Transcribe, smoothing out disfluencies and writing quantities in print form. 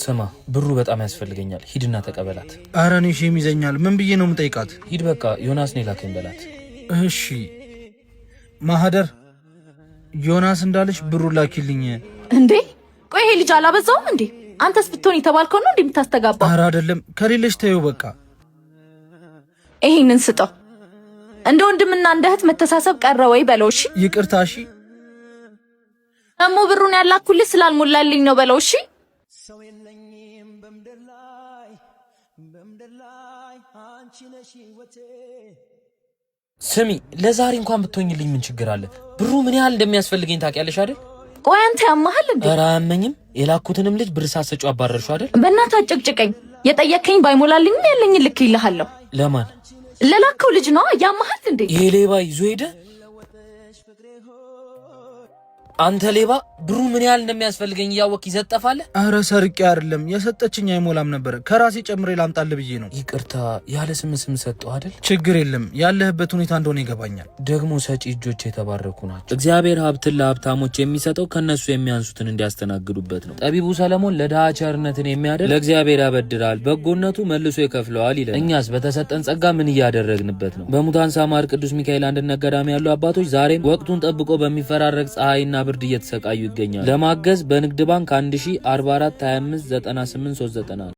ስማ ብሩ በጣም ያስፈልገኛል ሂድና ተቀበላት ኧረ እኔ ሼም ይዘኛል ምን ብዬ ነው የምጠይቃት ሂድ በቃ ዮናስ ነው ላከኝ በላት እሺ ማህደር ዮናስ እንዳለሽ ብሩ ላኪልኝ እንዴ ቆይ ይሄ ልጅ አላበዛውም እንዴ አንተስ ብትሆን የተባልከው ነው እንደምታስተጋባው ኧረ አይደለም ከሌለሽ ተይው በቃ ይሄንን ስጠው እንደ ወንድምና እንደ እህት መተሳሰብ ቀረ ወይ በለው እሺ ይቅርታ እሺ እሞ ብሩን ያላኩልህ ስላልሞላልኝ ነው በለው እሺ ሰው የለኝም በምድር ላይ አንቺ ነሽ ህይወቴ ስሚ ለዛሬ እንኳን ብትሆኝልኝ ምን ችግር አለ ብሩ ምን ያህል እንደሚያስፈልገኝ ታውቂያለሽ አይደል ቆይ አንተ ያማሃል እንዴ ኧረ አያመኝም የላኩትንም ልጅ ብር ሳትሰጪው አባረርሽው አይደል በእናትህ አጨቅጭቀኝ የጠየከኝ ባይሞላልኝ ያለኝ ልክ ይልሃለሁ ለማን ለላከው ልጅ ነው ያማሃል እንዴ ይሄ ሌባ ይዞ ሄደ አንተ ሌባ ብሩ ምን ያህል እንደሚያስፈልገኝ ያወቅ ይዘጠፋለ ኧረ ሰርቄ አይደለም የሰጠችኝ አይሞላም ነበር ከራሴ ጨምሬ ላምጣል ብዬ ነው ይቅርታ ያለ ስም ሰጠው አይደል ችግር የለም ያለህበት ሁኔታ እንደሆነ ይገባኛል ደግሞ ሰጪ እጆች የተባረኩ ናቸው እግዚአብሔር ሀብትን ለሀብታሞች የሚሰጠው ከነሱ የሚያንሱትን እንዲያስተናግዱበት ነው ጠቢቡ ሰለሞን ለድሃ ቸርነትን የሚያደርግ ለእግዚአብሔር ያበድራል በጎነቱ መልሶ ይከፍለዋል ይላል እኛስ በተሰጠን ጸጋ ምን እያደረግንበት ነው በሙታን ሳማር ቅዱስ ሚካኤል አንድነት ገዳም ያሉ አባቶች ዛሬም ወቅቱን ጠብቆ በሚፈራረቅ ፀሐይና ብርድ እየተሰቃዩ ይገኛሉ ለማገዝ በንግድ ባንክ 1044 25 98 390